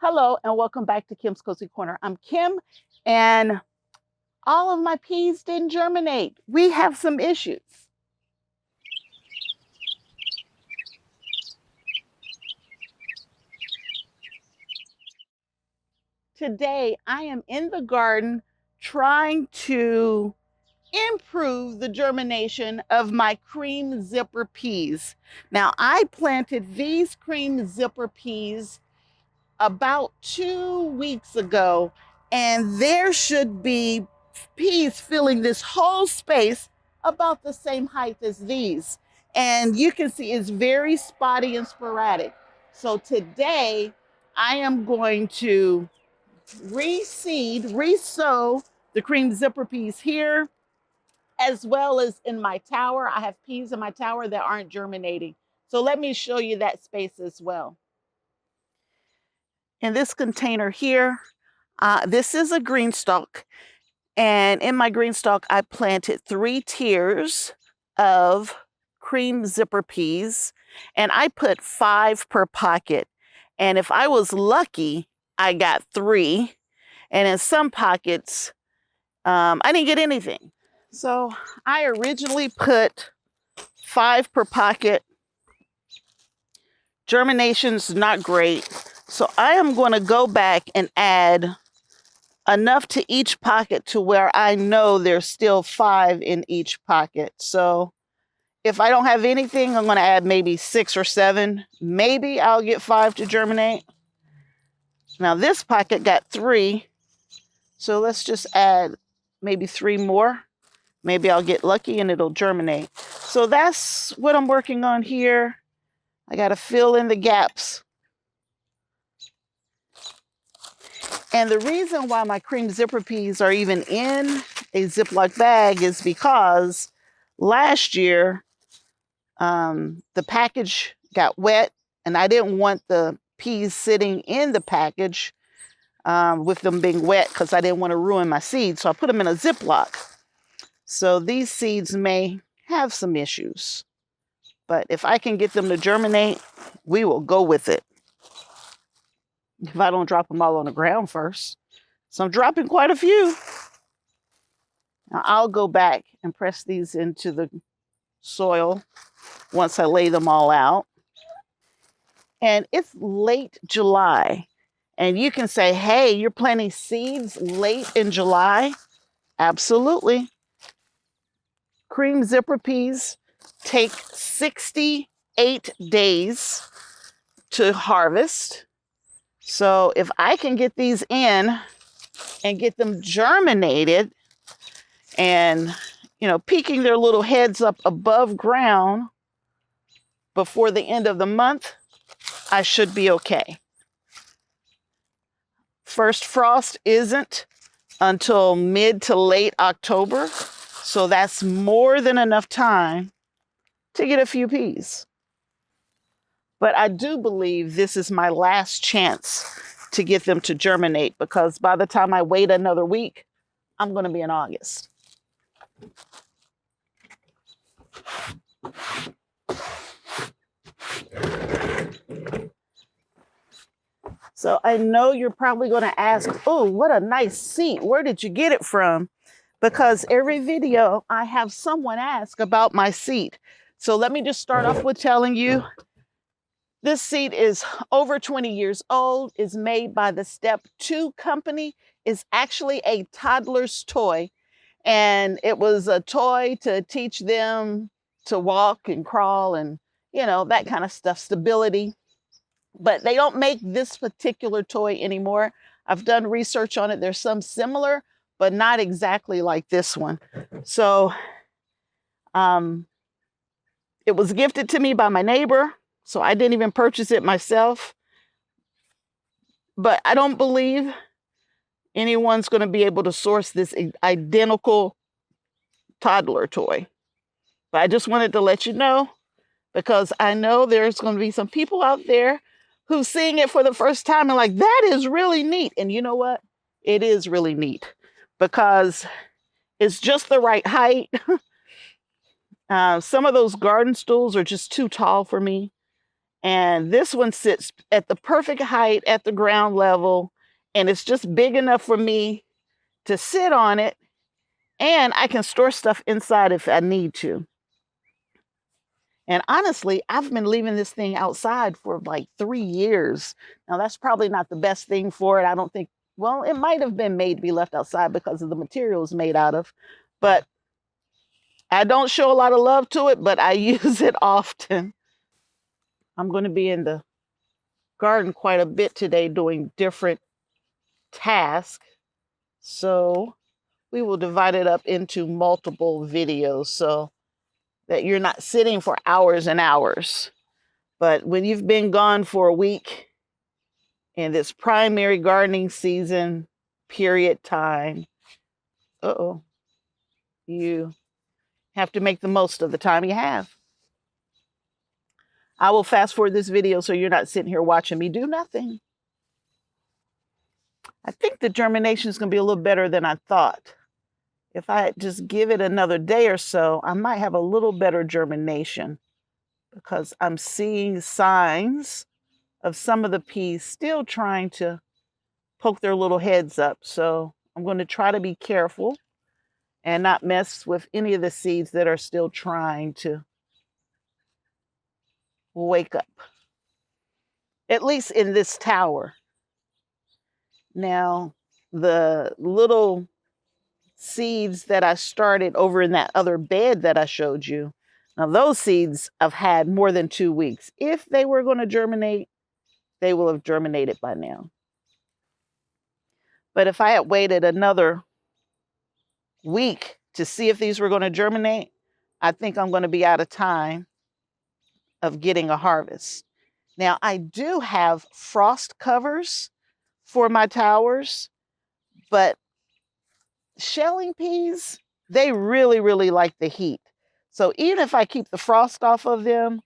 Hello and welcome back to Kim's Cozy Corner. I'm Kim and all of my peas didn't germinate. We have some issues. Today I am in the garden trying to improve the germination of my cream zipper peas. Now I planted these cream zipper peas about 2 weeks ago, and there should be peas filling this whole space about the same height as these. And you can see it's very spotty and sporadic. So today I am going to resow the cream zipper peas here, as well as in my tower. I have peas in my tower that aren't germinating. So let me show you that space as well. In this container here, this is a GreenStalk. And in my GreenStalk, I planted 3 tiers of cream zipper peas. And I put 5 per pocket. And if I was lucky, I got 3. And in some pockets, I didn't get anything. So I originally put 5 per pocket. Germination's not great. So I am going to go back and add enough to each pocket to where I know there's still 5 in each pocket. So if I don't have anything, I'm going to add maybe 6 or 7. Maybe I'll get 5 to germinate. Now this pocket got 3. So let's just add maybe 3 more. Maybe I'll get lucky and it'll germinate. So that's what I'm working on here. I got to fill in the gaps. And the reason why my cream zipper peas are even in a Ziploc bag is because last year the package got wet and I didn't want the peas sitting in the package with them being wet because I didn't want to ruin my seeds. So I put them in a Ziploc. So these seeds may have some issues, but if I can get them to germinate, we will go with it. If I don't drop them all on the ground first. So I'm dropping quite a few. Now I'll go back and press these into the soil once I lay them all out. And it's late July. And you can say, hey, you're planting seeds late in July? Absolutely. Cream zipper peas take 68 days to harvest. So if I can get these in and get them germinated and, peeking their little heads up above ground before the end of the month, I should be okay. First frost isn't until mid to late October. So that's more than enough time to get a few peas. But I do believe this is my last chance to get them to germinate, because by the time I wait another week, I'm going to be in August. So I know you're probably going to ask, oh, what a nice seat. Where did you get it from? Because every video I have someone ask about my seat. So let me just start off with telling you, this seat is over 20 years old, is made by the Step 2 company, is actually a toddler's toy. And it was a toy to teach them to walk and crawl and, that kind of stuff, stability. But they don't make this particular toy anymore. I've done research on it. There's some similar, but not exactly like this one. So it was gifted to me by my neighbor. So I didn't even purchase it myself. But I don't believe anyone's going to be able to source this identical toddler toy. But I just wanted to let you know, because I know there's going to be some people out there who's seeing it for the first time and like, that is really neat. And you know what? It is really neat because it's just the right height. Some of those garden stools are just too tall for me. And this one sits at the perfect height at the ground level, and it's just big enough for me to sit on it, and I can store stuff inside if I need to. And honestly, I've been leaving this thing outside for like 3 years. Now, that's probably not the best thing for it. I don't think, well, it might have been made to be left outside because of the material it's made out of. But I don't show a lot of love to it, but I use it often. I'm going to be in the garden quite a bit today doing different tasks. So we will divide it up into multiple videos so that you're not sitting for hours and hours. But when you've been gone for a week in this primary gardening season period time, you have to make the most of the time you have. I will fast forward this video so you're not sitting here watching me do nothing. I think the germination is going to be a little better than I thought. If I just give it another day or so, I might have a little better germination because I'm seeing signs of some of the peas still trying to poke their little heads up. So I'm going to try to be careful and not mess with any of the seeds that are still trying to wake up, at least in this tower. Now, the little seeds that I started over in that other bed that I showed you, now those seeds have had more than 2 weeks. If they were going to germinate, they will have germinated by now. But if I had waited another week to see if these were going to germinate, I think I'm going to be out of time of getting a harvest. Now, I do have frost covers for my towers, but shelling peas, they really, really like the heat. So even if I keep the frost off of them,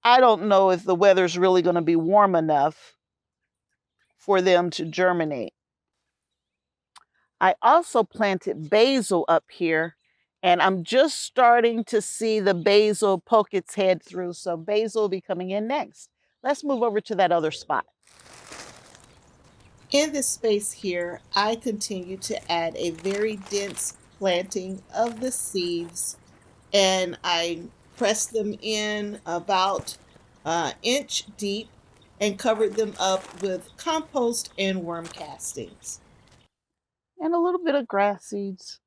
I don't know if the weather's really going to be warm enough for them to germinate. I also planted basil up here, and I'm just starting to see the basil poke its head through. So basil will be coming in next. Let's move over to that other spot. In this space here, I continue to add a very dense planting of the seeds, and I press them in about an inch deep and covered them up with compost and worm castings. And a little bit of grass seeds.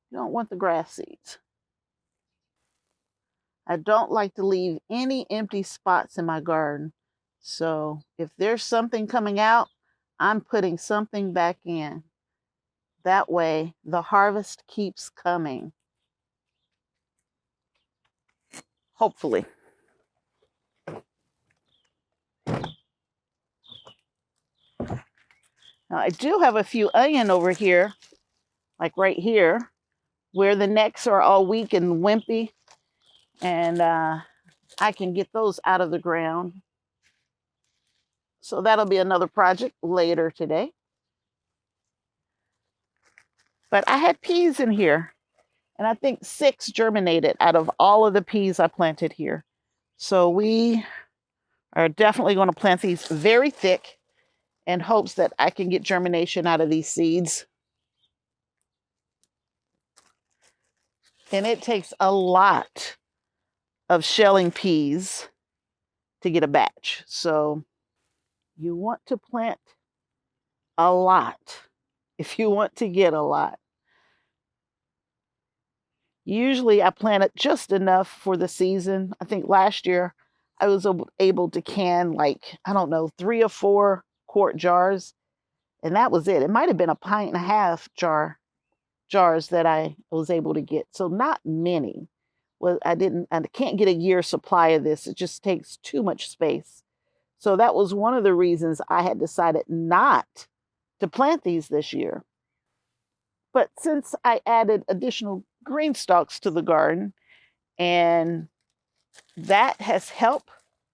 You don't want the grass seeds. I don't like to leave any empty spots in my garden. So if there's something coming out, I'm putting something back in. That way, the harvest keeps coming. Hopefully. Now, I do have a few onion over here, like right here, where the necks are all weak and wimpy. And I can get those out of the ground. So that'll be another project later today. But I had peas in here, and I think 6 germinated out of all of the peas I planted here. So we are definitely going to plant these very thick in hopes that I can get germination out of these seeds. And it takes a lot of shelling peas to get a batch. So you want to plant a lot if you want to get a lot. Usually I planted just enough for the season. I think last year I was able to can like, I don't know, 3 or 4 quart jars. And that was it. It might have been 1.5 pint jars that I was able to get. So not many. Well, I can't get a year's supply of this. It just takes too much space. So that was one of the reasons I had decided not to plant these this year. But since I added additional GreenStalks to the garden, and that has helped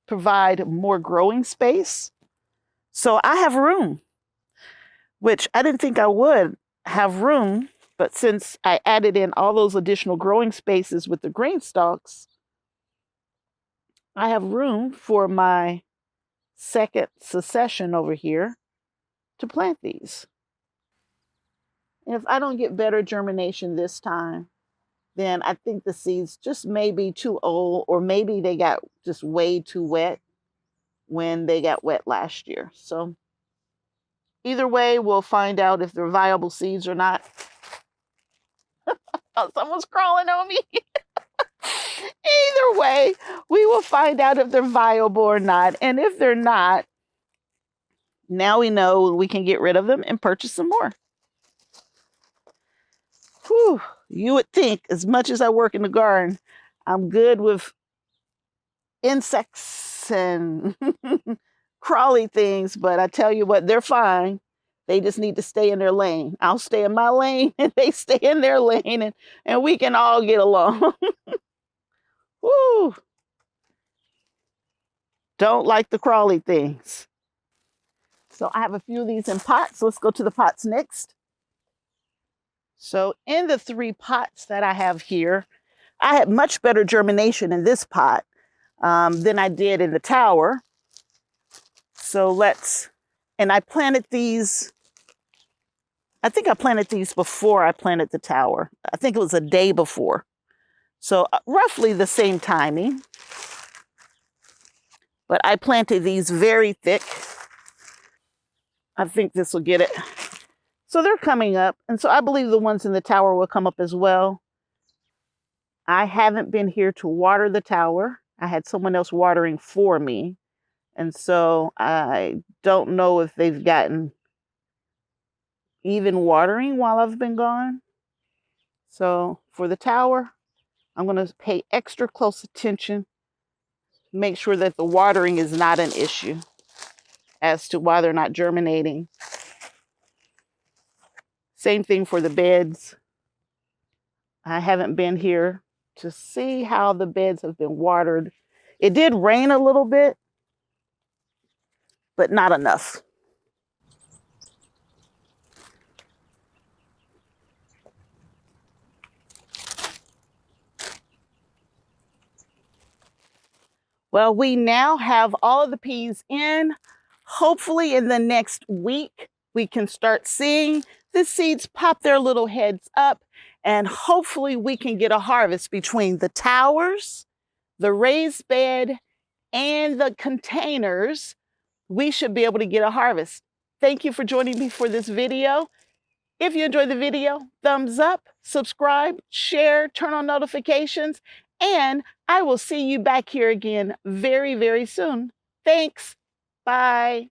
provide more growing space, so I have room, which I didn't think I would have room. But since I added in all those additional growing spaces with the GreenStalks, I have room for my second succession over here to plant these. And if I don't get better germination this time, then I think the seeds just may be too old, or maybe they got just way too wet when they got wet last year. So either way, we'll find out if they're viable seeds or not. Oh, someone's crawling on me. Either way, we will find out if they're viable or not. And if they're not, now we know we can get rid of them and purchase some more. Whew, you would think, as much as I work in the garden, I'm good with insects and crawly things, but I tell you what, they're fine. They just need to stay in their lane. I'll stay in my lane and they stay in their lane, and we can all get along. Woo! Don't like the crawly things. So I have a few of these in pots. Let's go to the pots next. So in the 3 pots that I have here, I had much better germination in this pot than I did in the tower. So and I planted these, I think I planted these before I planted the tower. I think it was a day before. So roughly the same timing. But I planted these very thick. I think this will get it. So they're coming up. And so I believe the ones in the tower will come up as well. I haven't been here to water the tower. I had someone else watering for me. And so I don't know if they've gotten even watering while I've been gone. So for the tower, I'm going to pay extra close attention, make sure that the watering is not an issue as to why they're not germinating. Same thing for the beds. I haven't been here to see how the beds have been watered. It did rain a little bit, but not enough. Well, we now have all of the peas in. Hopefully in the next week, we can start seeing the seeds pop their little heads up, and hopefully we can get a harvest between the towers, the raised bed, and the containers. We should be able to get a harvest. Thank you for joining me for this video. If you enjoyed the video, thumbs up, subscribe, share, turn on notifications, and I will see you back here again very, very soon. Thanks. Bye.